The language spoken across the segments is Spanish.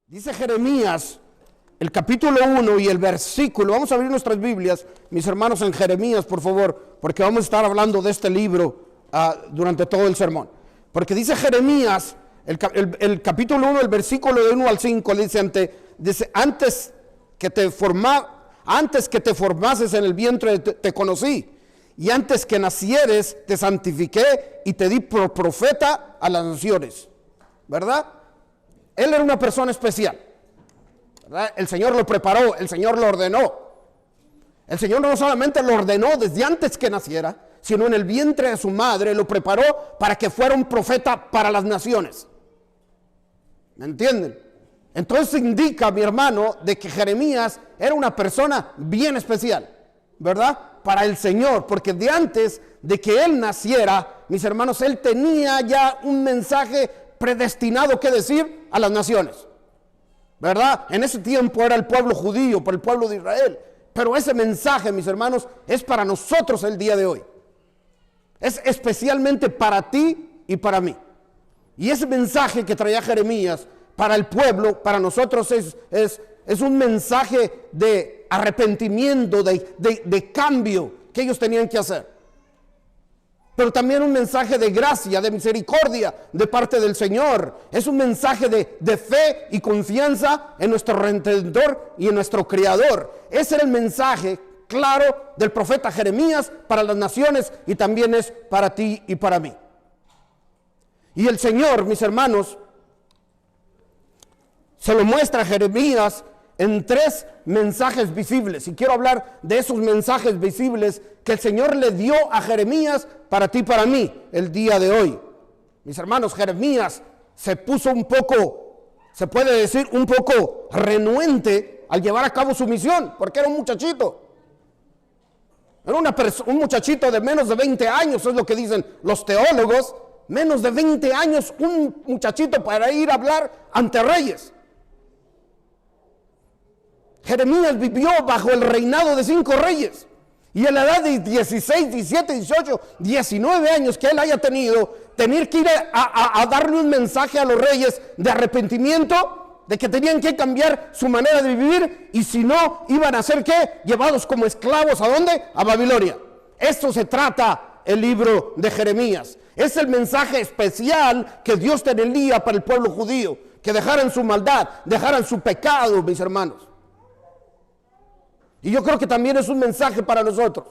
Dice Jeremías, el capítulo 1 y el versículo. Vamos a abrir nuestras Biblias, mis hermanos, en Jeremías, por favor, porque vamos a estar hablando de este libro durante todo el sermón. Porque dice Jeremías, el capítulo 1, el versículo de 1 al 5, dice, antes que te formases en el vientre te conocí, y antes que nacieres te santifiqué y te di por profeta a las naciones. ¿Verdad? Él era una persona especial, ¿verdad? El Señor lo preparó, el Señor lo ordenó. El Señor no solamente lo ordenó desde antes que naciera, sino en el vientre de su madre lo preparó para que fuera un profeta para las naciones. ¿Me entienden? Entonces indica, mi hermano, de que Jeremías era una persona bien especial, ¿verdad? Para el Señor, porque de antes de que él naciera, mis hermanos, él tenía ya un mensaje predestinado que decir a las naciones, ¿verdad? En ese tiempo era el pueblo judío, para el pueblo de Israel, pero ese mensaje, mis hermanos, es para nosotros el día de hoy. Es especialmente para ti y para mí. Y ese mensaje que traía Jeremías para el pueblo, para nosotros es un mensaje de arrepentimiento, de cambio que ellos tenían que hacer. Pero también un mensaje de gracia, de misericordia de parte del Señor. Es un mensaje de fe y confianza en nuestro Redentor y en nuestro Creador. Ese era el mensaje claro del profeta Jeremías para las naciones, y también es para ti y para mí. Y el Señor, mis hermanos, se lo muestra a Jeremías en 3 mensajes visibles. Y quiero hablar de esos mensajes visibles que el Señor le dio a Jeremías para ti y para mí el día de hoy. Mis hermanos, Jeremías se puso un poco, se puede decir, un poco renuente al llevar a cabo su misión, porque era un muchachito. Era un muchachito de menos de 20 años, es lo que dicen los teólogos. Menos de 20 años, un muchachito para ir a hablar ante reyes. Jeremías vivió bajo el reinado de 5 reyes. Y a la edad de 16, 17, 18, 19 años que él haya tenido, tener que ir a darle un mensaje a los reyes de arrepentimiento, de que tenían que cambiar su manera de vivir, y si no, iban a ser ¿qué? Llevados como esclavos, ¿a dónde? A Babilonia. Esto se trata el libro de Jeremías. Es el mensaje especial que Dios tenía para el pueblo judío, que dejaran su maldad, dejaran su pecado, mis hermanos. Y yo creo que también es un mensaje para nosotros.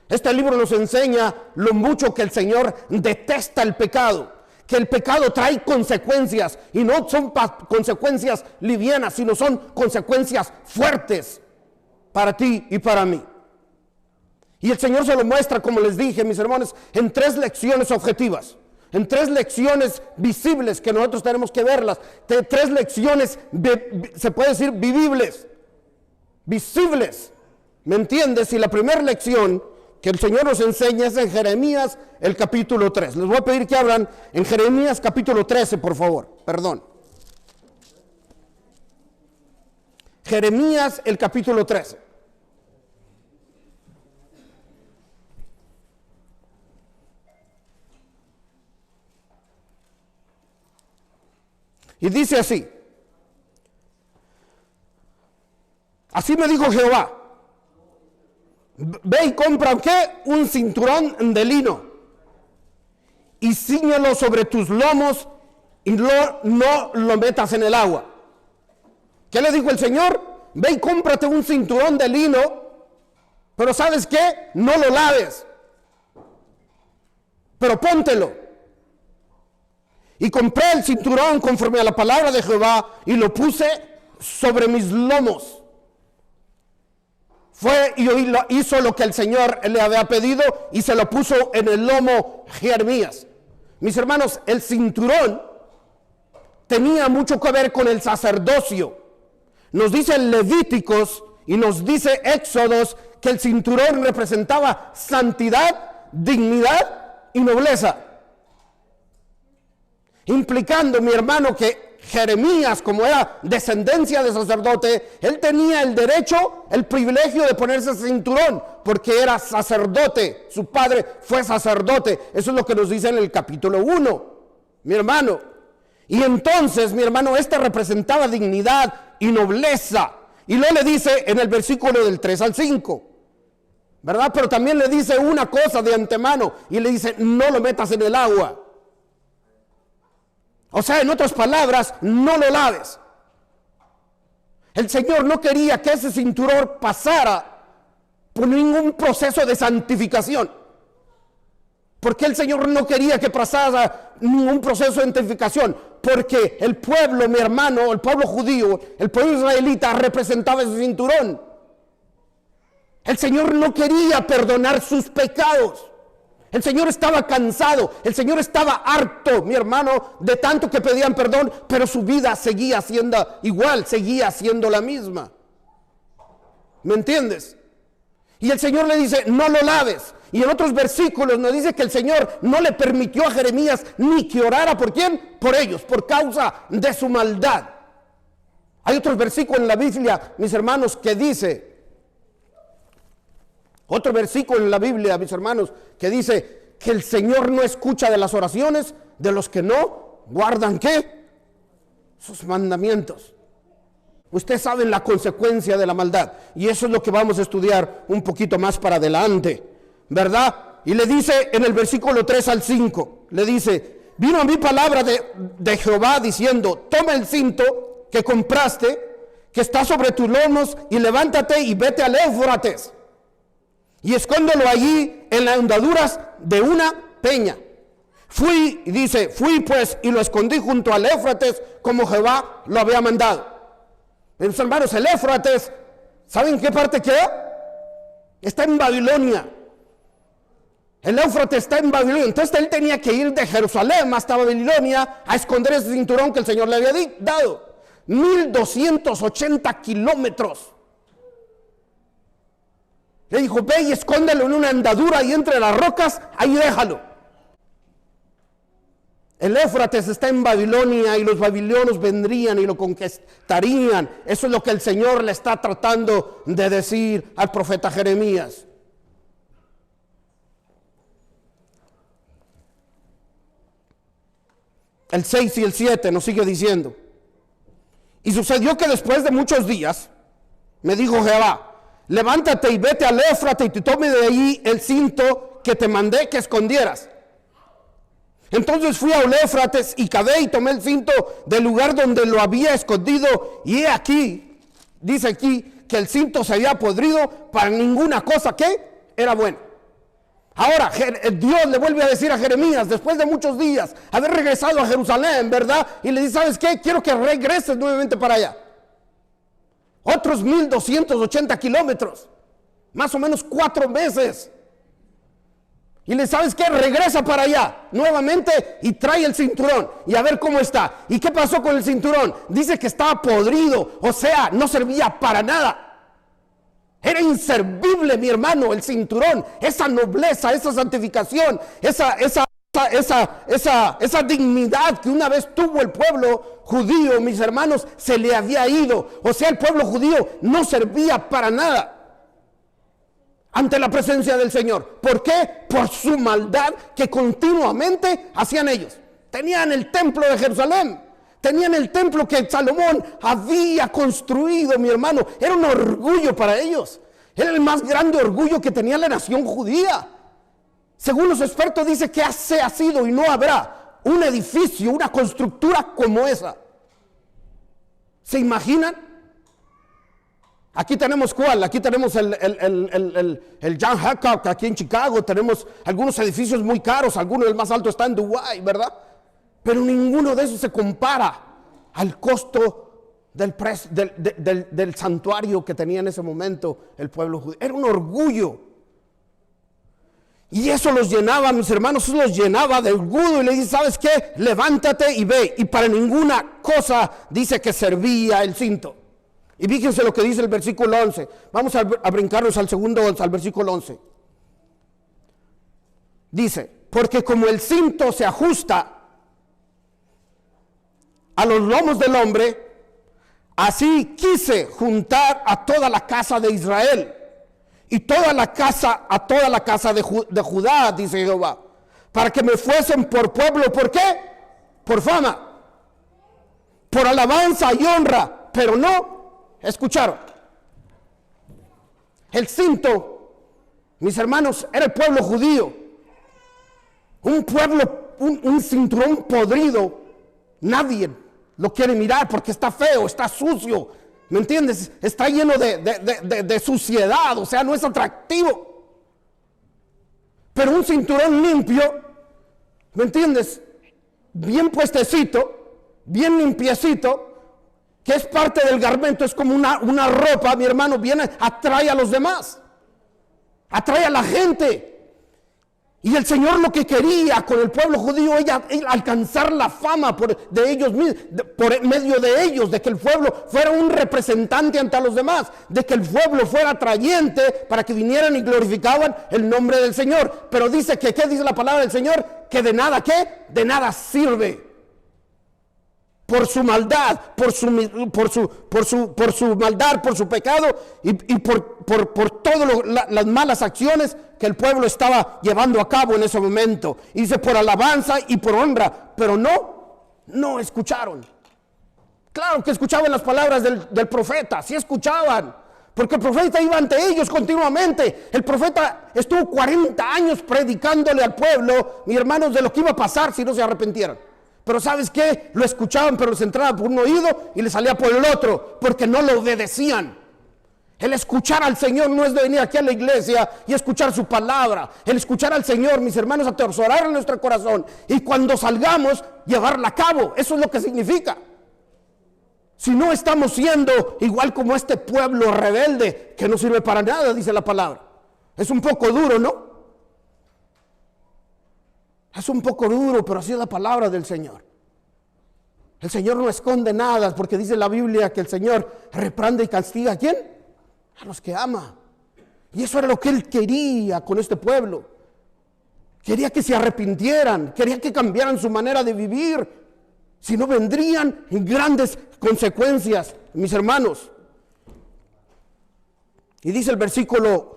Este libro nos enseña lo mucho que el Señor detesta el pecado, que el pecado trae consecuencias, y no son consecuencias livianas, sino son consecuencias fuertes para ti y para mí. Y el Señor se lo muestra, como les dije, mis hermanos, en 3 lecciones objetivas, en 3 lecciones visibles que nosotros tenemos que verlas, 3 lecciones, se puede decir, vivibles, visibles. ¿Me entiendes? Y la primera lección que el Señor nos enseña es en Jeremías, el capítulo 3. Les voy a pedir que abran en Jeremías capítulo 13, por favor. Perdón. Jeremías, el capítulo 13. Y dice así: así me dijo Jehová, ve y compra ¿qué? Un cinturón de lino, y cíñelo sobre tus lomos, y no lo metas en el agua. ¿Qué le dijo el Señor? Ve y cómprate un cinturón de lino, pero ¿sabes qué? No lo laves, pero póntelo. Y compré el cinturón conforme a la palabra de Jehová, y lo puse sobre mis lomos. Fue y hizo lo que el Señor le había pedido, y se lo puso en el lomo Jeremías. Mis hermanos, el cinturón tenía mucho que ver con el sacerdocio. Nos dice Levíticos y nos dice Éxodos que el cinturón representaba santidad, dignidad y nobleza. Implicando, mi hermano, que Jeremías, como era descendencia de sacerdote, él tenía el derecho, el privilegio de ponerse ese cinturón, porque era sacerdote, su padre fue sacerdote. Eso es lo que nos dice en el capítulo 1, mi hermano. Y entonces, mi hermano, representaba dignidad y nobleza. Y luego le dice en el versículo del 3 al 5, ¿verdad? Pero también le dice una cosa de antemano y le dice, no lo metas en el agua. O sea, en otras palabras, no lo laves. El Señor no quería que ese cinturón pasara por ningún proceso de santificación. ¿Por qué el Señor no quería que pasara ningún proceso de santificación? Porque el pueblo, mi hermano, el pueblo judío, el pueblo israelita representaba ese cinturón. El Señor no quería perdonar sus pecados. El Señor estaba cansado, el Señor estaba harto, mi hermano, de tanto que pedían perdón, pero su vida seguía siendo igual, seguía siendo la misma. ¿Me entiendes? Y el Señor le dice, no lo laves. Y en otros versículos nos dice que el Señor no le permitió a Jeremías ni que orara. ¿Por quién? Por ellos, por causa de su maldad. Hay otros versículos en la Biblia, mis hermanos, que dice, otro versículo en la Biblia, mis hermanos, que dice que el Señor no escucha de las oraciones de los que no guardan, ¿qué? Sus mandamientos. Ustedes saben la consecuencia de la maldad. Y eso es lo que vamos a estudiar un poquito más para adelante, ¿verdad? Y le dice en el versículo 3 al 5, le dice, vino a mí palabra de Jehová diciendo, toma el cinto que compraste, que está sobre tus lomos, y levántate y vete al Éufrates, y escóndelo allí en las hondaduras de una peña. Fui, dice, fui pues y lo escondí junto al Éufrates como Jehová lo había mandado. Mis hermanos, el Éufrates, ¿saben qué parte queda? Está en Babilonia. El Éufrates está en Babilonia. Entonces él tenía que ir de Jerusalén hasta Babilonia a esconder ese cinturón que el Señor le había dado. 1280 kilómetros. Le dijo, ve y escóndelo en una andadura y entre las rocas, ahí déjalo. El Éufrates está en Babilonia y los babilonios vendrían y lo conquistarían. Eso es lo que el Señor le está tratando de decir al profeta Jeremías. El 6 y el 7 nos sigue diciendo. Y sucedió que después de muchos días, me dijo Jehová, levántate y vete al Éufrates y te tome de ahí el cinto que te mandé que escondieras. Entonces fui a Éufrates y cavé y tomé el cinto del lugar donde lo había escondido. Y he aquí, dice aquí, que el cinto se había podrido para ninguna cosa que era buena. Ahora, Dios le vuelve a decir a Jeremías, después de muchos días, haber regresado a Jerusalén, ¿verdad? Y le dice, ¿sabes qué? Quiero que regreses nuevamente para allá. Otros 1280 kilómetros, más o menos 4 meses. Y le ¿sabes qué? Regresa para allá nuevamente y trae el cinturón y a ver cómo está. ¿Y qué pasó con el cinturón? Dice que estaba podrido, o sea, no servía para nada. Era inservible, mi hermano, el cinturón, esa nobleza, esa santificación, esa dignidad que una vez tuvo el pueblo judío, mis hermanos, se le había ido. O sea, el pueblo judío no servía para nada ante la presencia del Señor. ¿Por qué? Por su maldad que continuamente hacían ellos. Tenían el templo de Jerusalén, tenían el templo que Salomón había construido, mi hermano. Era un orgullo para ellos. Era el más grande orgullo que tenía la nación judía. Según los expertos dice que ha sido y no habrá un edificio, una constructura como esa. ¿Se imaginan? Aquí tenemos ¿cuál? Aquí tenemos el John Hancock aquí en Chicago. Tenemos algunos edificios muy caros. Algunos, el más alto está en Dubái, ¿verdad? Pero ninguno de esos se compara al costo del santuario que tenía en ese momento el pueblo judío. Era un orgullo. Y eso los llenaba, mis hermanos, eso los llenaba de orgullo. Y le dice, ¿sabes qué? Levántate y ve. Y para ninguna cosa dice que servía el cinto. Y fíjense lo que dice el versículo 11. Vamos a brincarnos al versículo 11. Dice, porque como el cinto se ajusta a los lomos del hombre, así quise juntar a toda la casa de Israel y a toda la casa de Judá, dice Jehová, para que me fuesen por pueblo. ¿Por qué? Por fama. por alabanza y honra, pero no escucharon. El cinto, mis hermanos, era el pueblo judío. Un pueblo, un cinturón podrido. Nadie lo quiere mirar porque está feo, está sucio. ¿Me entiendes? Está lleno de suciedad, o sea, no es atractivo. Pero un cinturón limpio, ¿me entiendes? Bien puestecito, bien limpiecito, que es parte del garmento, es como una ropa, mi hermano, viene, atrae a los demás, atrae a la gente. Y el Señor lo que quería con el pueblo judío era alcanzar la fama por medio de ellos, de que el pueblo fuera un representante ante los demás, de que el pueblo fuera atrayente para que vinieran y glorificaban el nombre del Señor. Pero dice que, ¿qué dice la palabra del Señor? Que de nada, ¿qué? De nada sirve. Por su maldad, por su maldad, por su pecado y por todas las malas acciones que el pueblo estaba llevando a cabo en ese momento. Y dice por alabanza y por honra, pero no escucharon. Claro que escuchaban las palabras del profeta, sí escuchaban, porque el profeta iba ante ellos continuamente. El profeta estuvo 40 años predicándole al pueblo, mis hermanos, de lo que iba a pasar si no se arrepintieran. Pero ¿sabes qué? Lo escuchaban, pero les entraba por un oído y les salía por el otro, porque no lo obedecían. El escuchar al Señor no es de venir aquí a la iglesia y escuchar su palabra. El escuchar al Señor, mis hermanos, atesorar en nuestro corazón y cuando salgamos, llevarla a cabo. Eso es lo que significa. Si no estamos siendo igual como este pueblo rebelde, que no sirve para nada, dice la palabra. Es un poco duro, ¿no? Es un poco duro, pero así es la palabra del Señor. El Señor no esconde nada, porque dice la Biblia que el Señor reprende y castiga ¿a quién? A los que ama. Y eso era lo que Él quería con este pueblo. Quería que se arrepintieran, quería que cambiaran su manera de vivir. Si no, vendrían grandes consecuencias, mis hermanos. Y dice el versículo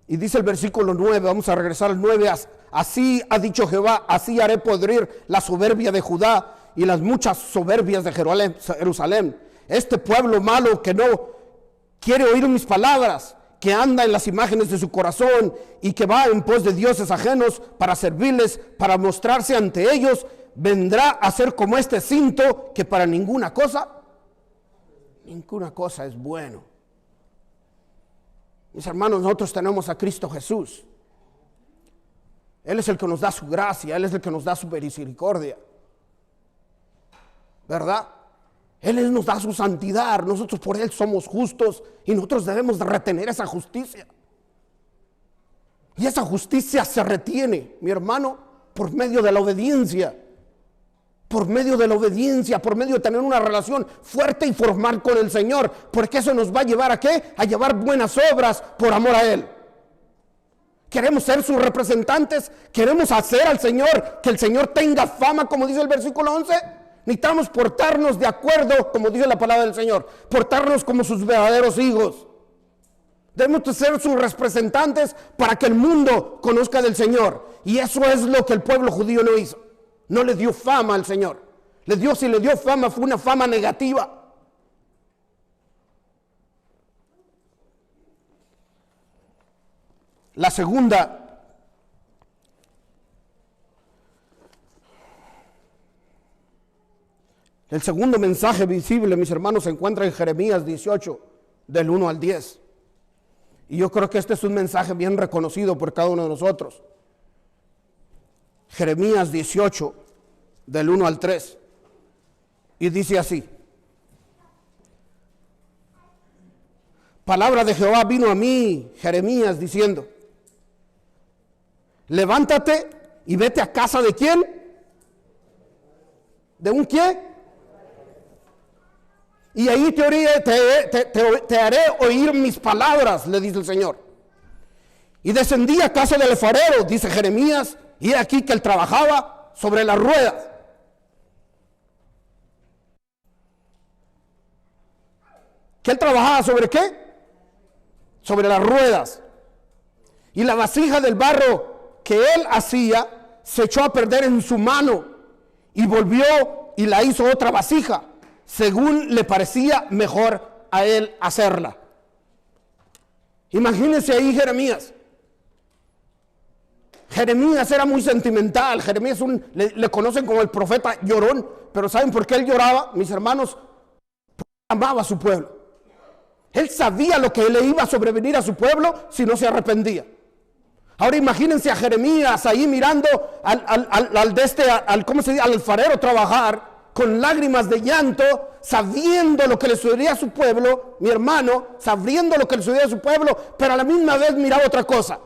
Y dice el versículo 9, vamos a regresar al 9, así ha dicho Jehová, así haré podrir la soberbia de Judá y las muchas soberbias de Jerusalén. Este pueblo malo que no quiere oír mis palabras, que anda en las imágenes de su corazón y que va en pos de dioses ajenos para servirles, para mostrarse ante ellos, vendrá a ser como este cinto que para ninguna cosa es bueno. Mis hermanos, nosotros tenemos a Cristo Jesús. Él es el que nos da su gracia, Él es el que nos da su misericordia, ¿verdad? Él nos da su santidad, nosotros por Él somos justos y nosotros debemos de retener esa justicia. Y esa justicia se retiene, mi hermano, por medio de la obediencia. Por medio de la obediencia, por medio de tener una relación fuerte y formal con el Señor, porque eso nos va a llevar ¿a qué? A llevar buenas obras por amor a Él. Queremos ser sus representantes, queremos hacer al Señor, que el Señor tenga fama, como dice el versículo 11. Necesitamos portarnos de acuerdo, como dice la palabra del Señor, portarnos como sus verdaderos hijos. Debemos ser sus representantes para que el mundo conozca del Señor. Y eso es lo que el pueblo judío no hizo. No le dio fama al Señor. Si le dio fama, fue una fama negativa. La segunda, el segundo mensaje visible, mis hermanos, se encuentra en Jeremías 18, del 1 al 10. Y yo creo que este es un mensaje bien reconocido por cada uno de nosotros. Jeremías 18, del 1 al 3. Y dice así: palabra de Jehová vino a mí, Jeremías, diciendo: levántate y vete a casa de ¿quién? ¿De un qué? Y ahí te haré oír mis palabras, le dice el Señor. Y descendí a casa del alfarero, dice Jeremías, y he aquí que él trabajaba sobre las ruedas. ¿Que él trabajaba sobre qué? Sobre las ruedas. Y la vasija del barro que él hacía se echó a perder en su mano y volvió y la hizo otra vasija, según le parecía mejor a él hacerla. Imagínense ahí Jeremías. Jeremías era muy sentimental. Jeremías le conocen como el profeta llorón. Pero ¿saben por qué él lloraba, mis hermanos? Porque amaba a su pueblo. Él sabía lo que le iba a sobrevenir a su pueblo si no se arrepentía. Ahora imagínense a Jeremías ahí mirando ¿cómo se dice? Al alfarero trabajar con lágrimas de llanto, sabiendo lo que le sucedía a su pueblo, mi hermano, sabiendo lo que le sucedía a su pueblo, pero a la misma vez miraba otra cosa,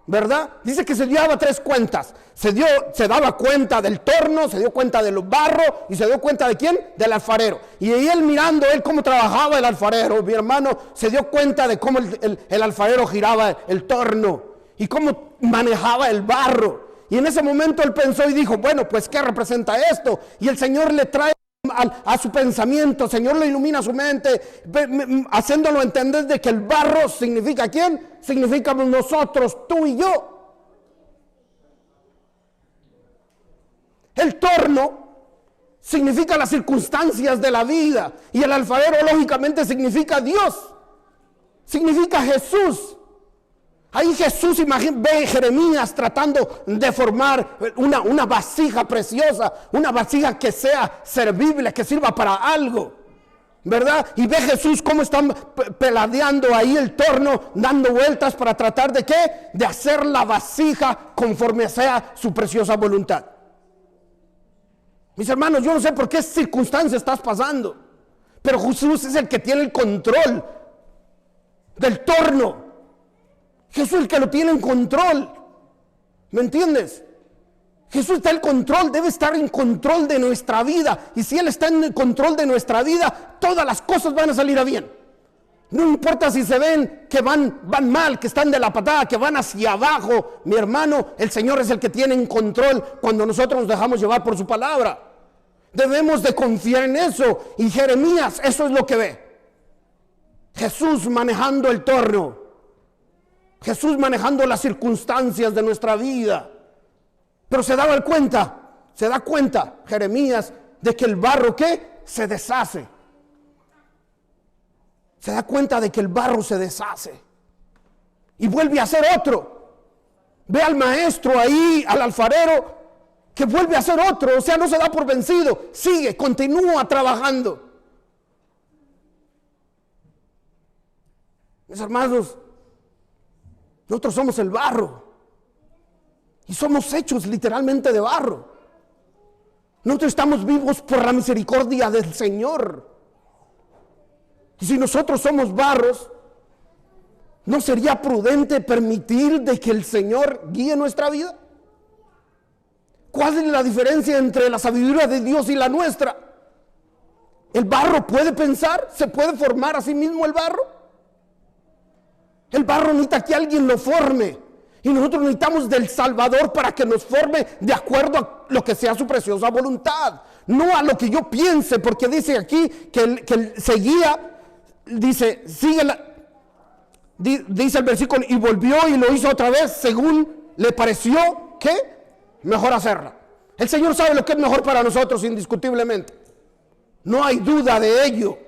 ¿verdad? Dice que se llevaba 3 cuentas. Se daba cuenta del torno, se dio cuenta del barro y se dio cuenta ¿de quién? Del alfarero. Y ahí él mirando cómo trabajaba el alfarero, mi hermano, se dio cuenta de cómo el alfarero giraba el torno y cómo manejaba el barro. Y en ese momento él pensó y dijo, bueno, pues ¿qué representa esto? Y el Señor le trae a su pensamiento, el Señor le ilumina su mente, haciéndolo entender de que el barro significa ¿quién? Significa nosotros, tú y yo. El torno significa las circunstancias de la vida y el alfarero lógicamente significa Dios, significa Jesús. Ahí Jesús ve Jeremías tratando de formar una vasija preciosa, una vasija que sea servible, que sirva para algo, ¿verdad? Y ve Jesús cómo están peladeando ahí el torno, dando vueltas para tratar de ¿qué? De hacer la vasija conforme sea su preciosa voluntad. Mis hermanos, yo no sé por qué circunstancia estás pasando, pero Jesús es el que tiene el control del torno. Jesús es el que lo tiene en control. ¿Me entiendes? Jesús está en control, debe estar en control de nuestra vida. Y si Él está en el control de nuestra vida, todas las cosas van a salir a bien. No importa si se ven que van mal, que están de la patada, que van hacia abajo. Mi hermano, el Señor es el que tiene en control cuando nosotros nos dejamos llevar por su palabra. Debemos de confiar en eso. Y Jeremías, eso es lo que ve. Jesús manejando el torno. Jesús manejando las circunstancias de nuestra vida. Pero se da cuenta Jeremías de que el barro ¿qué? Se deshace. Se da cuenta de que el barro se deshace. Y vuelve a hacer otro. Ve al maestro ahí, al alfarero, que vuelve a hacer otro. O sea, no se da por vencido. Sigue, continúa trabajando. Mis hermanos, nosotros somos el barro y somos hechos literalmente de barro. Nosotros estamos vivos por la misericordia del Señor. Y si nosotros somos barros, ¿no sería prudente permitir de que el Señor guíe nuestra vida? ¿Cuál es la diferencia entre la sabiduría de Dios y la nuestra? ¿El barro puede pensar? ¿Se puede formar a sí mismo el barro? El barro necesita que alguien lo forme. Y nosotros necesitamos del Salvador para que nos forme de acuerdo a lo que sea su preciosa voluntad. No a lo que yo piense, porque dice aquí que él se guía, dice, dice el versículo, y volvió y lo hizo otra vez según le pareció que mejor hacerla. El Señor sabe lo que es mejor para nosotros indiscutiblemente. No hay duda de ello.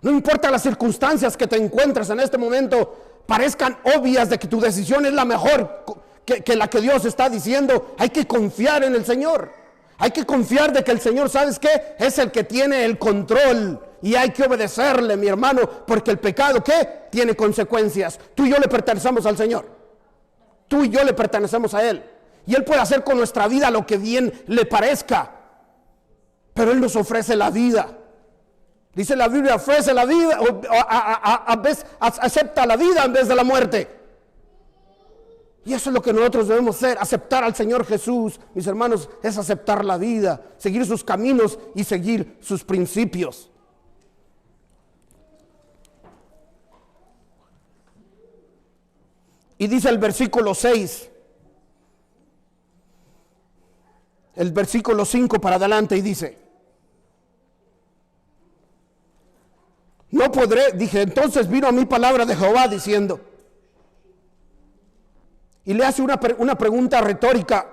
No importa las circunstancias que te encuentres en este momento, parezcan obvias de que tu decisión es la mejor que la que Dios está diciendo. Hay que confiar en el Señor. Hay que confiar de que el Señor, ¿sabes qué? Es el que tiene el control. Y hay que obedecerle, mi hermano, porque el pecado, ¿qué? Tiene consecuencias. Tú y yo le pertenecemos al Señor. Tú y yo le pertenecemos a Él. Y Él puede hacer con nuestra vida lo que bien le parezca. Pero Él nos ofrece la vida. Dice la Biblia, ofrece la vida, acepta la vida en vez de la muerte. Y eso es lo que nosotros debemos hacer, aceptar al Señor Jesús, mis hermanos, es aceptar la vida, seguir sus caminos y seguir sus principios. Y dice el versículo 6, el versículo 5 para adelante, y dice, no podré, dije, entonces vino a mí palabra de Jehová diciendo, y le hace una pregunta retórica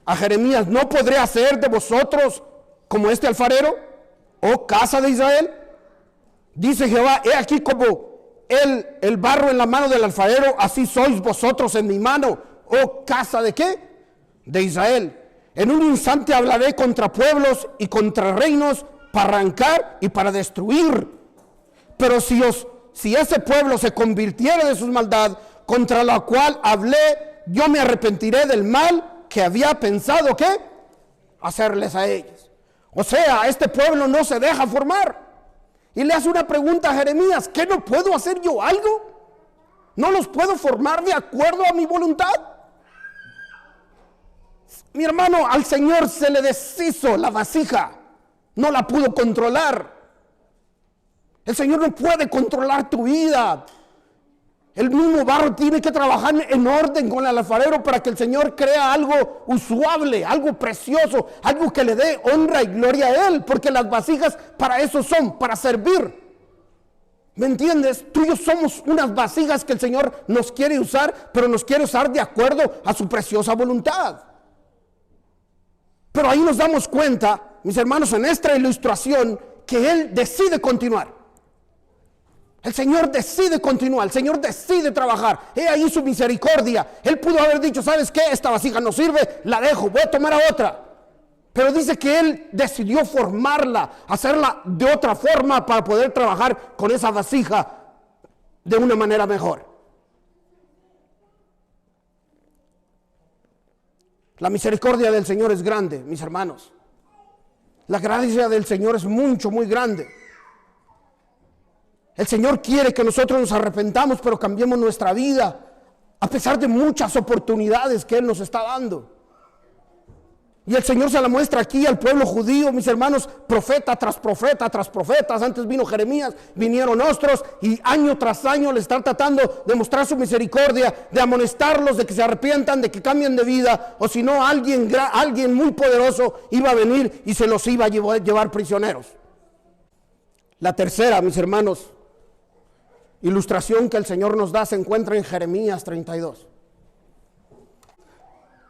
a Jeremías: ¿no podré hacer de vosotros como este alfarero, oh casa de Israel? Dice Jehová: he aquí como el barro en la mano del alfarero, así sois vosotros en mi mano, oh casa de ¿qué? De Israel. En un instante hablaré contra pueblos y contra reinos para arrancar y para destruir. Pero si ese pueblo se convirtiere de su maldad contra la cual hablé, yo me arrepentiré del mal que había pensado ¿qué? Hacerles a ellos. O sea, este pueblo no se deja formar. Y le hace una pregunta a Jeremías: ¿qué, no puedo hacer yo algo? ¿No los puedo formar de acuerdo a mi voluntad? Mi hermano, al Señor se le deshizo la vasija, no la pudo controlar. El Señor no puede controlar tu vida. El mismo barro tiene que trabajar en orden con el alfarero para que el Señor crea algo usable, algo precioso, algo que le dé honra y gloria a Él, porque las vasijas para eso son, para servir. ¿Me entiendes? Tú y yo somos unas vasijas que el Señor nos quiere usar, pero nos quiere usar de acuerdo a su preciosa voluntad. Pero ahí nos damos cuenta, mis hermanos, en esta ilustración, que Él decide continuar. El Señor decide continuar, el Señor decide trabajar. He ahí su misericordia. Él pudo haber dicho: ¿sabes qué? Esta vasija no sirve, la dejo, voy a tomar a otra. Pero dice que Él decidió formarla, hacerla de otra forma para poder trabajar con esa vasija de una manera mejor. La misericordia del Señor es grande, mis hermanos. La gracia del Señor es mucho, muy grande. El Señor quiere que nosotros nos arrepentamos, pero cambiemos nuestra vida, a pesar de muchas oportunidades que Él nos está dando. Y el Señor se la muestra aquí al pueblo judío, mis hermanos, profeta tras profeta tras profetas. Antes vino Jeremías, vinieron otros, y año tras año le están tratando de mostrar su misericordia, de amonestarlos, de que se arrepientan, de que cambien de vida, o si no, alguien muy poderoso iba a venir y se los iba a llevar prisioneros. La tercera, mis hermanos, ilustración que el Señor nos da se encuentra en Jeremías 32.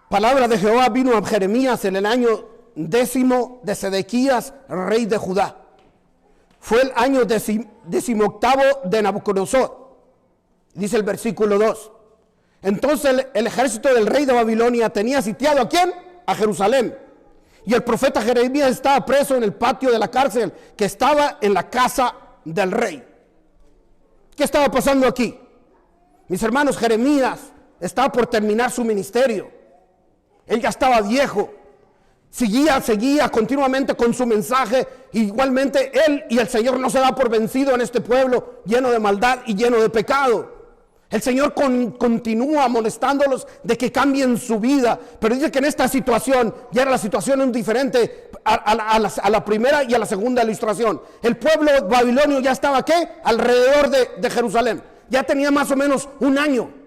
Palabra de Jehová vino a Jeremías en el año 10 de Sedequías, rey de Judá. Fue el año 18 de Nabucodonosor. Dice el versículo 2. Entonces el ejército del rey de Babilonia tenía sitiado ¿a quién? A Jerusalén. Y el profeta Jeremías estaba preso en el patio de la cárcel que estaba en la casa del rey. ¿Qué estaba pasando aquí? Mis hermanos, Jeremías estaba por terminar su ministerio. Él ya estaba viejo. Seguía continuamente con su mensaje. Igualmente él y el Señor no se da por vencido en este pueblo lleno de maldad y lleno de pecado. El Señor continúa amonestándolos de que cambien su vida. Pero dice que en esta situación, ya era la situación diferente a la primera y a la segunda ilustración. El pueblo babilonio ya estaba ¿qué? Alrededor de Jerusalén. Ya tenía más o menos un año.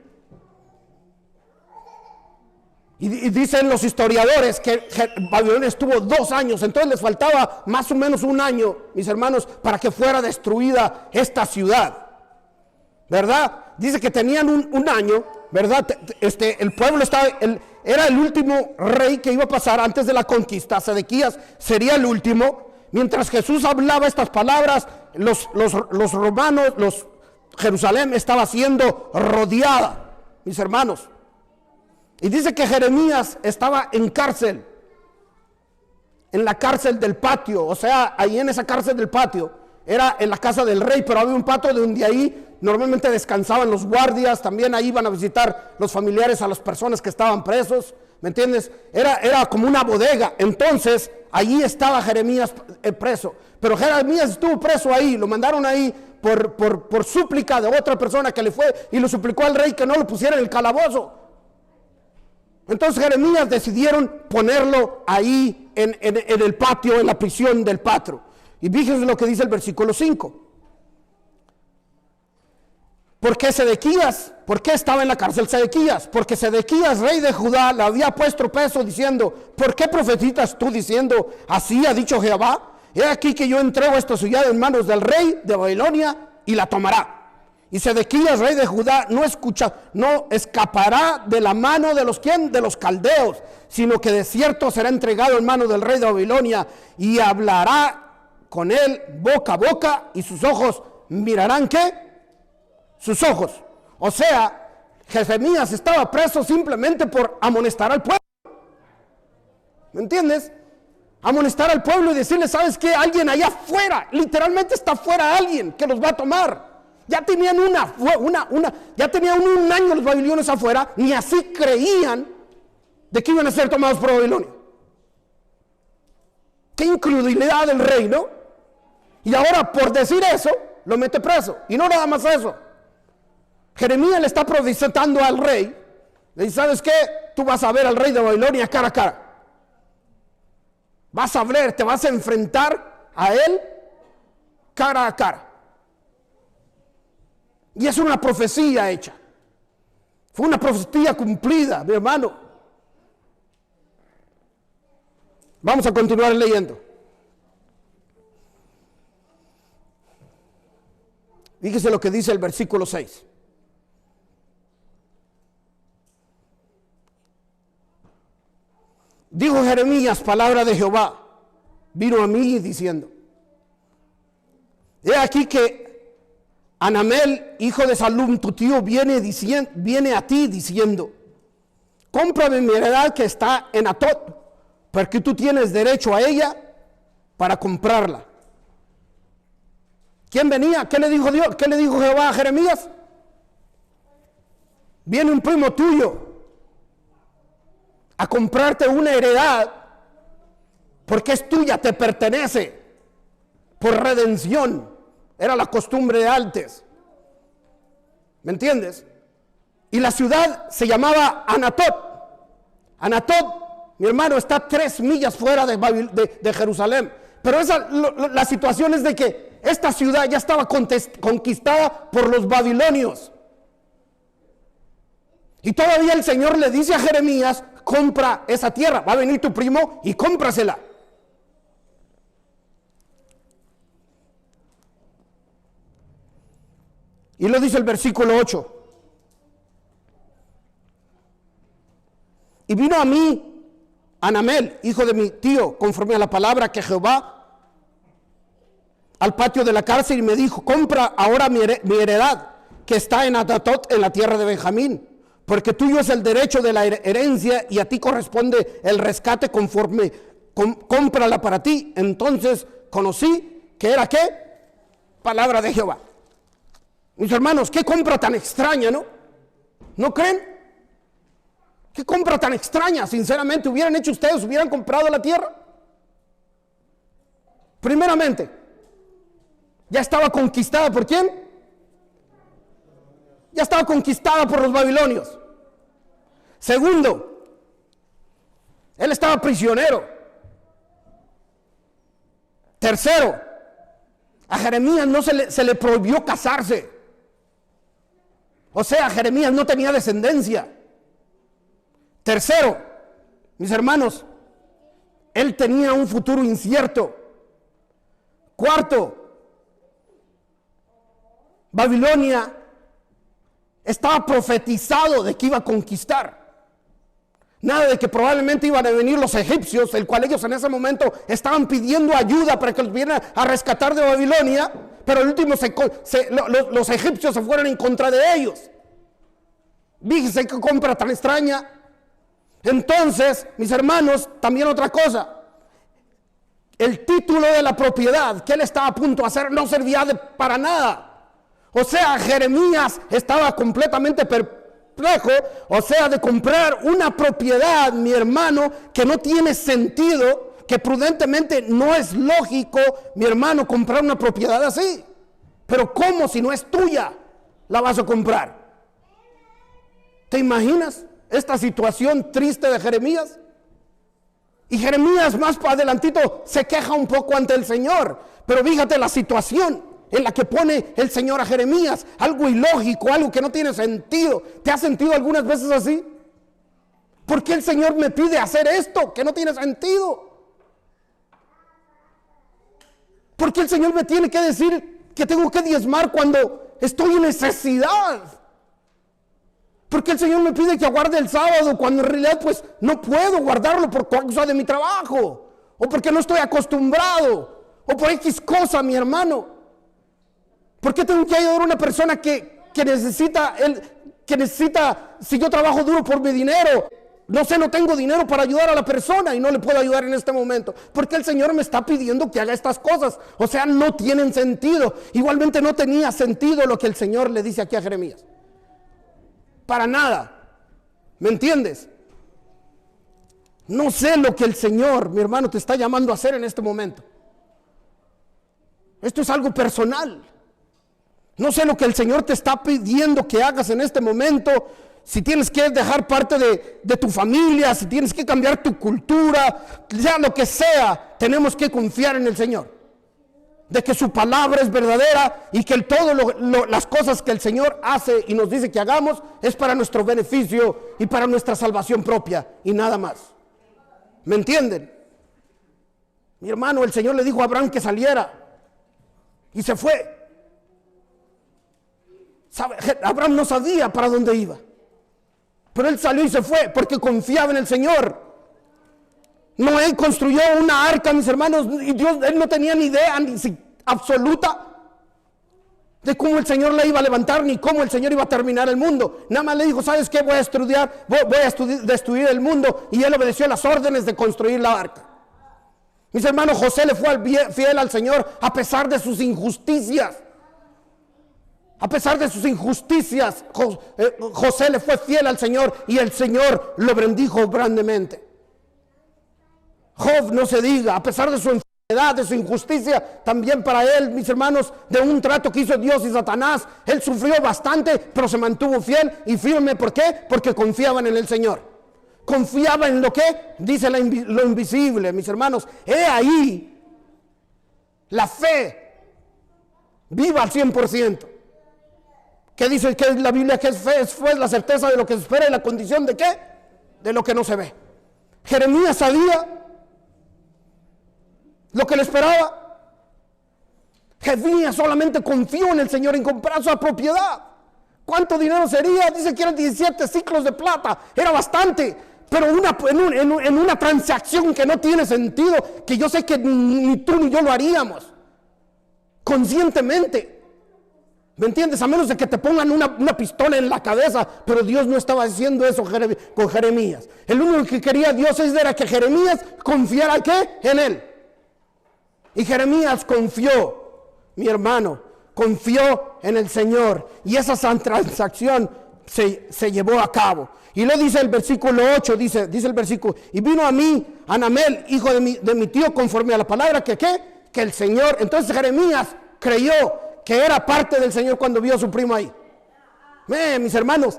Y dicen los historiadores que Babilonia estuvo 2 años, entonces les faltaba más o menos un año, mis hermanos, para que fuera destruida esta ciudad, ¿verdad? Dice que tenían un año, ¿verdad? El pueblo era el último rey que iba a pasar antes de la conquista. Sedequías sería el último. Mientras Jesús hablaba estas palabras, los romanos, Jerusalén estaba siendo rodeada, mis hermanos. Y dice que Jeremías estaba en cárcel, en la cárcel del patio. O sea, ahí en esa cárcel del patio, era en la casa del rey, pero había un patio donde ahí normalmente descansaban los guardias. También ahí iban a visitar los familiares a las personas que estaban presos, ¿me entiendes? Era como una bodega. Entonces, allí estaba Jeremías preso. Pero Jeremías estuvo preso ahí, lo mandaron ahí por súplica de otra persona que le fue y lo suplicó al rey que no lo pusiera en el calabozo. Entonces Jeremías decidieron ponerlo ahí en el patio, en la prisión del patio. Y fíjense lo que dice el versículo 5. ¿Por qué Sedequías? ¿Por qué estaba en la cárcel Sedequías? Porque Sedequías, rey de Judá, le había puesto peso diciendo: ¿por qué profetizas tú diciendo así ha dicho Jehová? He aquí que yo entrego esta ciudad en manos del rey de Babilonia y la tomará. Y Sedequías, rey de Judá, no escapará de la mano de los ¿quién? De los caldeos, sino que de cierto será entregado en mano del rey de Babilonia, y hablará con él boca a boca, y sus ojos mirarán ¿qué? Sus ojos. O sea, Jeremías estaba preso simplemente por amonestar al pueblo. ¿Me entiendes? Amonestar al pueblo y decirle, ¿sabes qué? Alguien allá afuera, literalmente está afuera alguien que los va a tomar. Ya tenían ya tenían un año los babilonios afuera, ni así creían de que iban a ser tomados por Babilonia. Qué incredulidad del rey, ¿no? Y ahora por decir eso, lo mete preso. Y no nada más eso. Jeremías le está profetizando al rey. Le dice, ¿sabes qué? Tú vas a ver al rey de Babilonia cara a cara. Vas a ver, te vas a enfrentar a él cara a cara. Y es una profecía hecha. Fue una profecía cumplida, mi hermano. Vamos a continuar leyendo. Fíjese lo que dice el versículo 6. Dijo Jeremías, palabra de Jehová, vino a mí diciendo: he aquí que Anamel, hijo de Salum, tu tío, viene a ti diciendo: cómprame mi heredad que está en Atot, porque tú tienes derecho a ella para comprarla. ¿Quién venía? ¿Qué le dijo Dios? ¿Qué le dijo Jehová a Jeremías? Viene un primo tuyo a comprarte una heredad porque es tuya, te pertenece por redención. Era la costumbre de antes. ¿Me entiendes? Y la ciudad se llamaba Anatot. Anatot, mi hermano, está 3 millas fuera de Jerusalén. Pero la situación es de que esta ciudad ya estaba conquistada por los babilonios. Y todavía el Señor le dice a Jeremías: compra esa tierra, va a venir tu primo y cómprasela. Y lo dice el versículo 8. Y vino a mí Anamel, hijo de mi tío, conforme a la palabra que Jehová, al patio de la cárcel, y me dijo: compra ahora mi heredad que está en Anatot, en la tierra de Benjamín, porque tuyo es el derecho de la herencia y a ti corresponde el rescate conforme, cómprala para ti. Entonces conocí que era ¿qué? Palabra de Jehová. Mis hermanos, qué compra tan extraña, ¿no? ¿No creen? Qué compra tan extraña. Sinceramente, ¿hubieran hecho ustedes? ¿Hubieran comprado la tierra? Primeramente, ya estaba conquistada ¿por quién? Ya estaba conquistada por los babilonios. Segundo, él estaba prisionero. Tercero, a Jeremías no se le prohibió casarse. O sea, Jeremías no tenía descendencia. Tercero, mis hermanos, él tenía un futuro incierto. Cuarto, Babilonia estaba profetizado de que iba a conquistar. Nada de que probablemente iban a venir los egipcios, el cual ellos en ese momento estaban pidiendo ayuda para que los vinieran a rescatar de Babilonia, pero al último los egipcios se fueron en contra de ellos. Fíjense qué compra tan extraña. Entonces, mis hermanos, también otra cosa. El título de la propiedad que él estaba a punto de hacer no servía para nada. O sea, Jeremías estaba completamente perplejo, o sea, de comprar una propiedad, mi hermano, que no tiene sentido, que prudentemente no es lógico, mi hermano, comprar una propiedad así. Pero ¿cómo si no es tuya la vas a comprar? ¿Te imaginas esta situación triste de Jeremías? Y Jeremías más para adelantito se queja un poco ante el Señor, pero fíjate la situación en la que pone el Señor a Jeremías, algo ilógico, algo que no tiene sentido. ¿Te has sentido algunas veces así? ¿Por qué el Señor me pide hacer esto que no tiene sentido? ¿Por qué el Señor me tiene que decir que tengo que diezmar cuando Estoy en necesidad. Porque el Señor me pide que aguarde el sábado, cuando en realidad pues no puedo guardarlo por causa de mi trabajo, o porque no estoy acostumbrado, o por X cosa, mi hermano. ¿Por qué tengo que ayudar a una persona que necesita, si yo trabajo duro por mi dinero, no tengo dinero para ayudar a la persona y no le puedo ayudar en este momento? Porque el Señor me está pidiendo que haga estas cosas. O sea, no tienen sentido. Igualmente no tenía sentido lo que el Señor le dice aquí a Jeremías. Para nada. ¿Me entiendes? No sé lo que el Señor, mi hermano, te está llamando a hacer en este momento. Esto es algo personal. No sé lo que el Señor te está pidiendo que hagas en este momento. Si tienes que dejar parte de tu familia, si tienes que cambiar tu cultura, sea lo que sea, tenemos que confiar en el Señor. De que su palabra es verdadera y que todas las cosas que el Señor hace y nos dice que hagamos es para nuestro beneficio y para nuestra salvación propia y nada más. ¿Me entienden? Mi hermano, el Señor le dijo a Abraham que saliera y se fue. Abraham no sabía para dónde iba, pero él salió y se fue porque confiaba en el Señor. Noé construyó una arca, mis hermanos, y él no tenía ni idea absoluta de cómo el Señor la iba a levantar, ni cómo el Señor iba a terminar el mundo. Nada más le dijo, ¿sabes qué? Voy a destruir el mundo, y él obedeció las órdenes de construir la arca. Mis hermanos, José le fue fiel al Señor a pesar de sus injusticias. A pesar de sus injusticias, José le fue fiel al Señor y el Señor lo bendijo grandemente. Job, no se diga, a pesar de su enfermedad, de su injusticia, también para él, mis hermanos, de un trato que hizo Dios y Satanás, él sufrió bastante, pero se mantuvo fiel y firme. ¿Por qué? Porque confiaban en el Señor. Confiaba en lo que dice lo invisible, mis hermanos. He ahí la fe viva al 100%. ¿Qué dice que la Biblia? Que es fe, es la certeza de lo que se espera y la condición de ¿qué? De lo que no se ve. Jeremías sabía lo que le esperaba. Jeremías solamente confió en el Señor en comprar su propiedad. ¿Cuánto dinero sería? Dice que eran 17 ciclos de plata. Era bastante, pero en una transacción que no tiene sentido, que yo sé que ni tú ni yo lo haríamos conscientemente. ¿Me entiendes? A menos de que te pongan una pistola en la cabeza. Pero Dios no estaba haciendo eso con Jeremías. El único que quería Dios era que Jeremías confiara ¿qué? En él. Y Jeremías confió, mi hermano, confió en el Señor. Y esa transacción se llevó a cabo. Y lo dice el versículo 8, dice el versículo, y vino a mí Hanamel, hijo de mi tío, conforme a la palabra que el Señor. Entonces Jeremías creyó que era parte del Señor cuando vio a su primo ahí. Mis hermanos,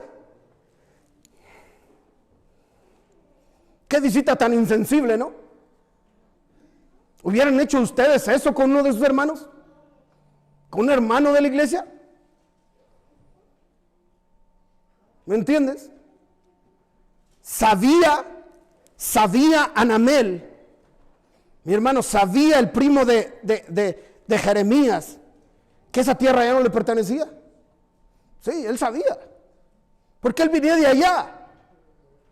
qué visita tan insensible, ¿no? ¿Hubieran hecho ustedes eso con uno de sus hermanos? ¿Con un hermano de la iglesia? ¿Me entiendes? Sabía Hanamel, mi hermano, sabía el primo de Jeremías, que esa tierra ya no le pertenecía. Sí, él sabía, porque él venía de allá.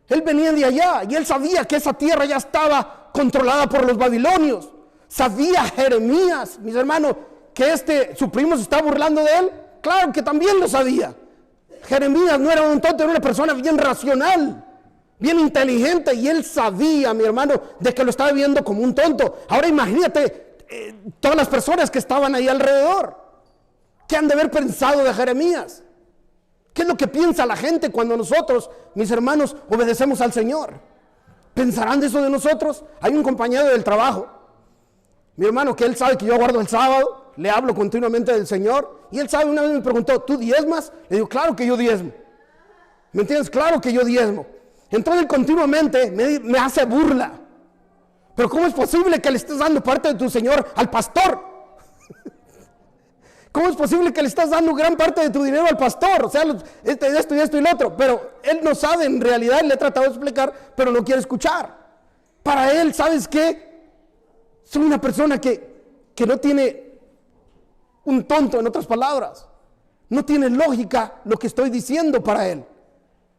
Él venía de allá y él sabía que esa tierra ya estaba controlada por los babilonios. Sabía Jeremías, mis hermanos, que su primo se estaba burlando de él. Claro que también lo sabía. Jeremías no era un tonto, era una persona bien racional, bien inteligente, y él sabía, mi hermano, de que lo estaba viendo como un tonto. Ahora imagínate todas las personas que estaban ahí alrededor. ¿Qué han de haber pensado de Jeremías? ¿Qué es lo que piensa la gente cuando nosotros, mis hermanos, obedecemos al Señor? ¿Pensarán de eso de nosotros? Hay un compañero del trabajo, mi hermano, que él sabe que yo guardo el sábado, le hablo continuamente del Señor, y él sabe, una vez me preguntó, ¿tú diezmas? Le digo, claro que yo diezmo. ¿Me entiendes? Claro que yo diezmo. Entonces él continuamente me hace burla. Pero ¿cómo es posible que le estés dando parte de tu Señor al pastor? ¿Cómo es posible que le estás dando gran parte de tu dinero al pastor? O sea, esto y lo otro. Pero él no sabe, en realidad le he tratado de explicar, pero no quiere escuchar. Para él, ¿sabes qué? Soy una persona que no tiene un tonto, en otras palabras. No tiene lógica lo que estoy diciendo para él.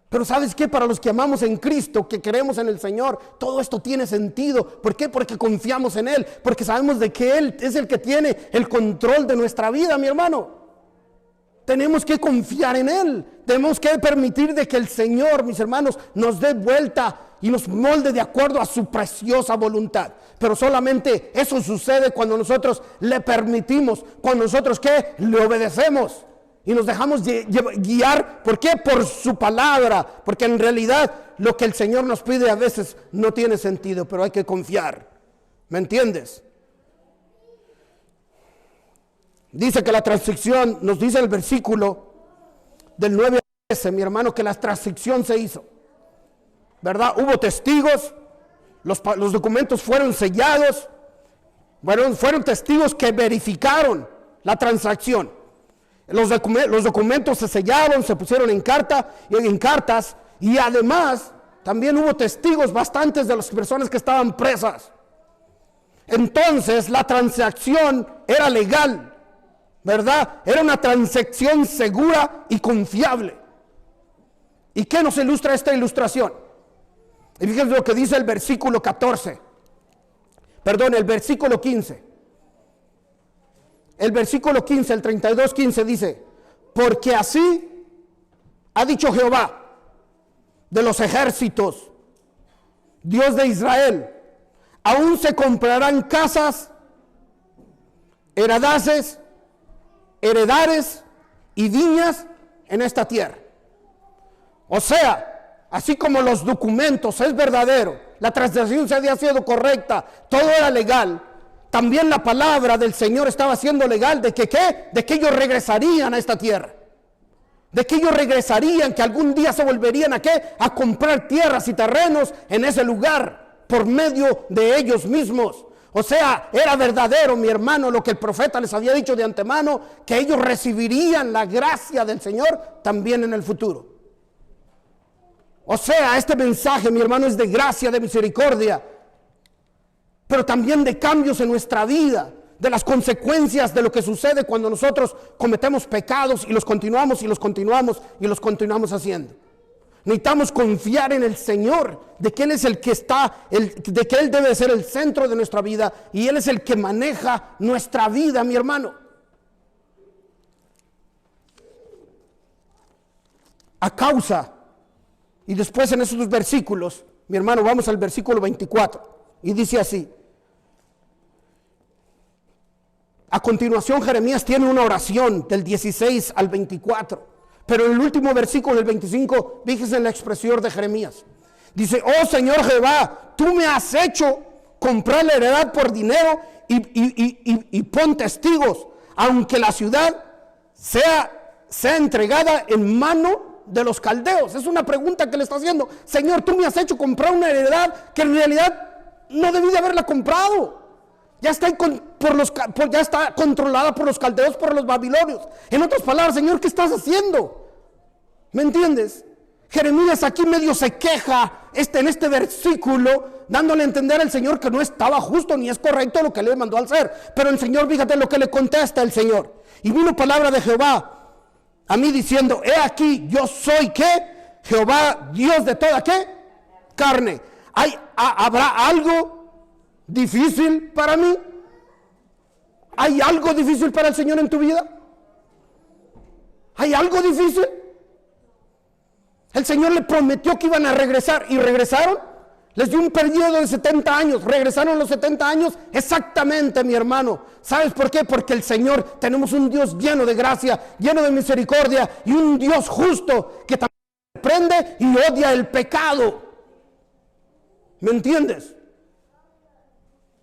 Pero ¿sabes qué? Para los que amamos en Cristo, que creemos en el Señor, todo esto tiene sentido. ¿Por qué? Porque confiamos en Él, porque sabemos de que Él es el que tiene el control de nuestra vida, mi hermano. Tenemos que confiar en Él. Tenemos que permitir de que el Señor, mis hermanos, nos dé vuelta y nos molde de acuerdo a su preciosa voluntad. Pero solamente eso sucede cuando nosotros le permitimos, cuando nosotros ¿qué? Le obedecemos. Y nos dejamos guiar, ¿por qué? Por su palabra, porque en realidad lo que el Señor nos pide a veces no tiene sentido, pero hay que confiar. ¿Me entiendes? Dice que la transición, nos dice el versículo del 9 al 13, mi hermano, que la transición se hizo. ¿Verdad? Hubo testigos, los documentos fueron sellados, fueron testigos que verificaron la transacción. Los documentos se sellaron, se pusieron en cartas, y además también hubo testigos bastantes de las personas que estaban presas. Entonces la transacción era legal, ¿verdad? Era una transacción segura y confiable. ¿Y qué nos ilustra esta ilustración? Y fíjense lo que dice el versículo 15. El versículo 15, el 32:15 dice: porque así ha dicho Jehová de los ejércitos, Dios de Israel, aún se comprarán casas, heredares y viñas en esta tierra. O sea, así como los documentos es verdadero, la transacción se había sido correcta, todo era legal, también la palabra del Señor estaba siendo legal. ¿De que qué? De que ellos regresarían a esta tierra. De que ellos regresarían, que algún día se volverían a qué? A comprar tierras y terrenos en ese lugar por medio de ellos mismos. O sea, era verdadero, mi hermano, lo que el profeta les había dicho de antemano, que ellos recibirían la gracia del Señor también en el futuro. O sea, este mensaje, mi hermano, es de gracia, de misericordia, pero también de cambios en nuestra vida, de las consecuencias de lo que sucede cuando nosotros cometemos pecados y los continuamos haciendo. Necesitamos confiar en el Señor, de que Él es el que de que Él debe ser el centro de nuestra vida y Él es el que maneja nuestra vida, mi hermano. A causa, y después en esos dos versículos, mi hermano, vamos al versículo 24. Y dice así. A continuación Jeremías tiene una oración del 16 al 24. Pero en el último versículo del 25, fíjese en la expresión de Jeremías. Dice: oh Señor Jehová, tú me has hecho comprar la heredad por dinero y pon testigos, aunque la ciudad sea entregada en mano de los caldeos. Es una pregunta que le está haciendo. Señor, tú me has hecho comprar una heredad que en realidad no debí de haberla comprado. Ya está controlada por los caldeos, por los babilonios. En otras palabras, Señor, ¿qué estás haciendo? ¿Me entiendes? Jeremías aquí medio se queja en este versículo, dándole a entender al Señor que no estaba justo ni es correcto lo que le mandó al hacer. Pero el Señor, fíjate lo que le contesta el Señor. Y vino palabra de Jehová a mí diciendo: he aquí, yo soy ¿qué? Jehová, Dios de toda ¿qué? Carne. ¿Habrá algo difícil para mí? ¿Hay algo difícil para el Señor en tu vida? ¿Hay algo difícil? El Señor le prometió que iban a regresar y regresaron. Les dio un periodo de 70 años. Regresaron los 70 años exactamente, mi hermano. ¿Sabes por qué? Porque el Señor, tenemos un Dios lleno de gracia, lleno de misericordia y un Dios justo que también reprende y odia el pecado. ¿Me entiendes?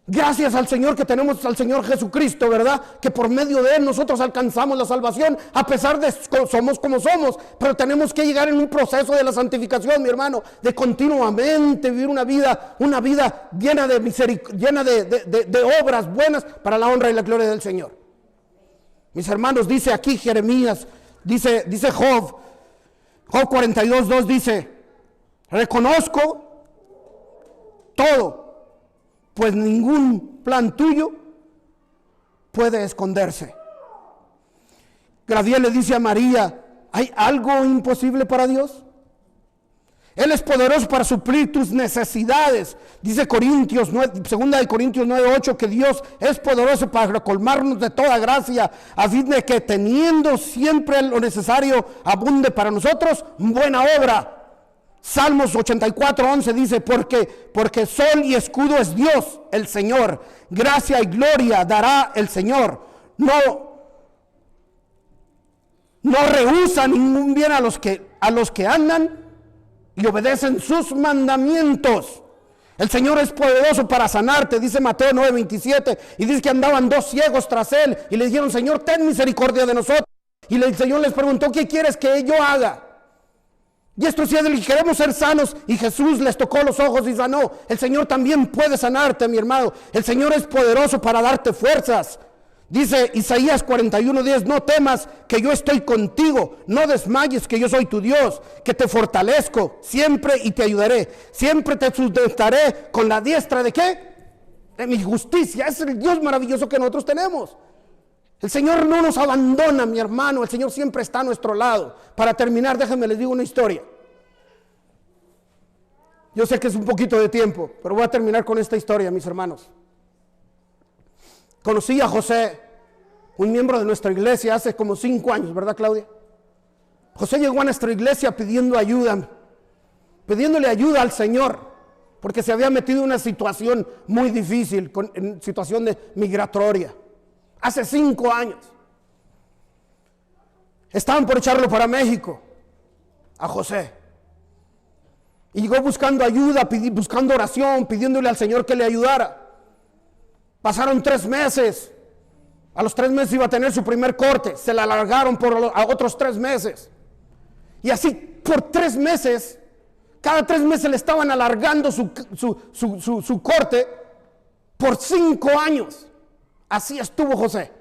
Gracias al Señor que tenemos al Señor Jesucristo, ¿verdad? Que por medio de Él nosotros alcanzamos la salvación, a pesar de somos como somos, pero tenemos que llegar en un proceso de la santificación, mi hermano, de continuamente vivir una vida llena de misericordia, llena de obras buenas para la honra y la gloria del Señor. Mis hermanos, dice aquí Jeremías, dice Job 42:2 dice: reconozco todo, pues ningún plan tuyo puede esconderse. Gabriel le dice a María, ¿hay algo imposible para Dios? Él es poderoso para suplir tus necesidades. Dice Corintios 9, 2 Corintios 9:8 que Dios es poderoso para colmarnos de toda gracia, a fin de que teniendo siempre lo necesario abunde para nosotros buena obra. Salmos 84:11 dice, porque sol y escudo es Dios, el Señor. Gracia y gloria dará el Señor. No rehúsa ningún bien a los que andan y obedecen sus mandamientos. El Señor es poderoso para sanarte, dice Mateo 9:27, y dice que andaban dos ciegos tras él y le dijeron, Señor, ten misericordia de nosotros. Y el Señor les preguntó, ¿qué quieres que yo haga? Y estos ciegos queremos ser sanos, y Jesús les tocó los ojos y sanó. El Señor también puede sanarte, mi hermano. El Señor es poderoso para darte fuerzas. Dice Isaías 41:10, no temas que yo estoy contigo, no desmayes que yo soy tu Dios, que te fortalezco siempre y te ayudaré, siempre te sustentaré con la diestra de ¿qué? De mi justicia. Es el Dios maravilloso que nosotros tenemos. El Señor no nos abandona, mi hermano, el Señor siempre está a nuestro lado. Para terminar, déjenme les digo una historia. Yo sé que es un poquito de tiempo, pero voy a terminar con esta historia, mis hermanos. Conocí a José, un miembro de nuestra iglesia, hace como 5 años, ¿verdad, Claudia? José llegó a nuestra iglesia pidiéndole ayuda al Señor, porque se había metido en una situación muy difícil, en situación migratoria. Hace 5 años. Estaban por echarlo para México, a José. Y llegó buscando ayuda, buscando oración, pidiéndole al Señor que le ayudara. Pasaron 3 meses. A los 3 meses iba a tener su primer corte. Se la alargaron a otros 3 meses. Y así por 3 meses, cada 3 meses le estaban alargando su corte por 5 años. Así estuvo José.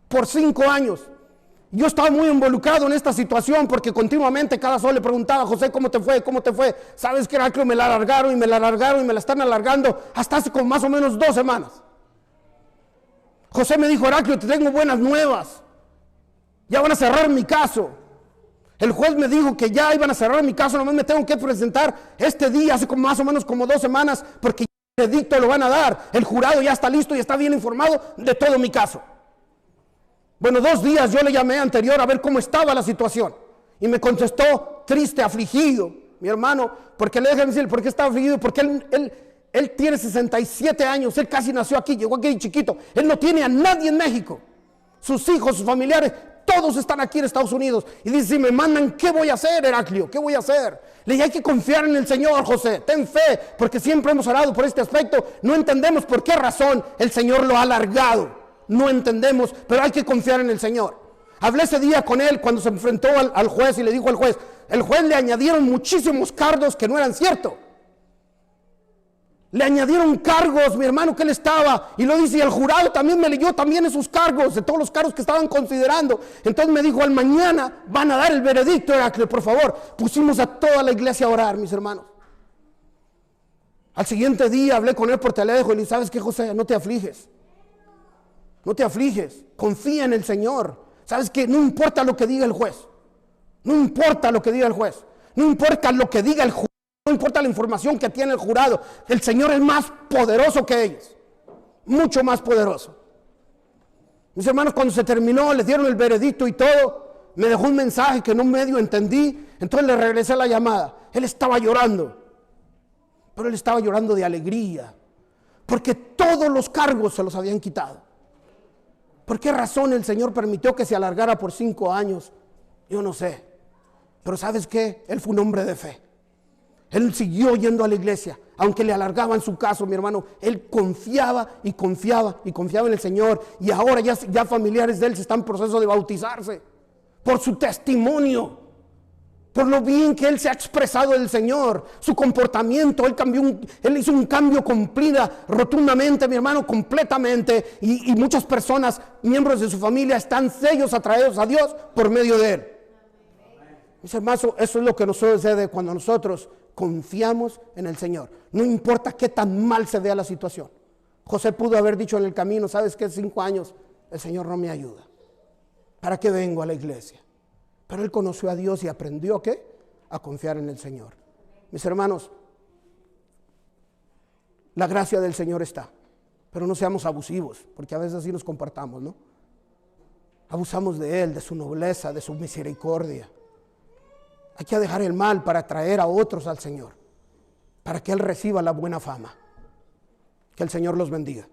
Por 5 años. Yo estaba muy involucrado en esta situación porque continuamente cada sol le preguntaba a José, ¿cómo te fue? ¿Cómo te fue? ¿Sabes que Heraclio me la alargaron y me la alargaron y me la están alargando hasta hace como más o menos 2 semanas? José me dijo, Heraclio, te tengo buenas nuevas. Ya van a cerrar mi caso. El juez me dijo que ya iban a cerrar mi caso, nomás me tengo que presentar este día, hace como más o menos como 2 semanas, porque el veredicto lo van a dar. El jurado ya está listo y está bien informado de todo mi caso. Bueno, 2 días yo le llamé anterior a ver cómo estaba la situación. Y me contestó triste, afligido, mi hermano, porque le dejé decir, ¿por qué estaba afligido? Porque él tiene 67 años, él casi nació aquí, llegó aquí chiquito. Él no tiene a nadie en México. Sus hijos, sus familiares, todos están aquí en Estados Unidos. Y dice, si me mandan, ¿qué voy a hacer, Heraclio? ¿Qué voy a hacer? Le dije, hay que confiar en el Señor, José. Ten fe, porque siempre hemos orado por este aspecto. No entendemos por qué razón el Señor lo ha alargado. No entendemos, pero hay que confiar en el Señor. Hablé ese día con él cuando se enfrentó al juez y le dijo al juez, el juez le añadieron muchísimos cargos que no eran ciertos. Le añadieron cargos, mi hermano, que él estaba, y lo dice, y el jurado también me leyó también esos cargos, de todos los cargos que estaban considerando. Entonces me dijo, al mañana van a dar el veredicto, Heraclio, por favor. Pusimos a toda la iglesia a orar, mis hermanos. Al siguiente día hablé con él por teléfono y le dije, ¿sabes qué, José? No te afliges. No te afliges, confía en el Señor. ¿Sabes qué? No importa lo que diga el juez. No importa lo que diga el juez. No importa lo que diga el jurado. No importa la información que tiene el jurado. El Señor es más poderoso que ellos. Mucho más poderoso. Mis hermanos, cuando se terminó, les dieron el veredicto y todo. Me dejó un mensaje que no medio entendí. Entonces le regresé la llamada. Él estaba llorando. Pero él estaba llorando de alegría. Porque todos los cargos se los habían quitado. ¿Por qué razón el Señor permitió que se alargara por 5 años? Yo no sé. Pero ¿sabes qué? Él fue un hombre de fe. Él siguió yendo a la iglesia. Aunque le alargaban su caso, mi hermano, él confiaba y confiaba y confiaba en el Señor. Y ahora ya familiares de él se están en proceso de bautizarse. Por su testimonio. Por lo bien que él se ha expresado del Señor, su comportamiento, él hizo un cambio completo, rotundamente, mi hermano, completamente. Y muchas personas, miembros de su familia, están sellos atraídos a Dios por medio de él. Mis hermanos, eso es lo que nos sucede cuando nosotros confiamos en el Señor. No importa qué tan mal se vea la situación. José pudo haber dicho en el camino, ¿sabes qué? 5 años, el Señor no me ayuda. ¿Para qué vengo a la iglesia? Pero él conoció a Dios y aprendió ¿qué? A confiar en el Señor. Mis hermanos, la gracia del Señor está, pero no seamos abusivos, porque a veces así nos comportamos, ¿no? Abusamos de Él, de su nobleza, de su misericordia. Hay que dejar el mal para atraer a otros al Señor, para que Él reciba la buena fama. Que el Señor los bendiga.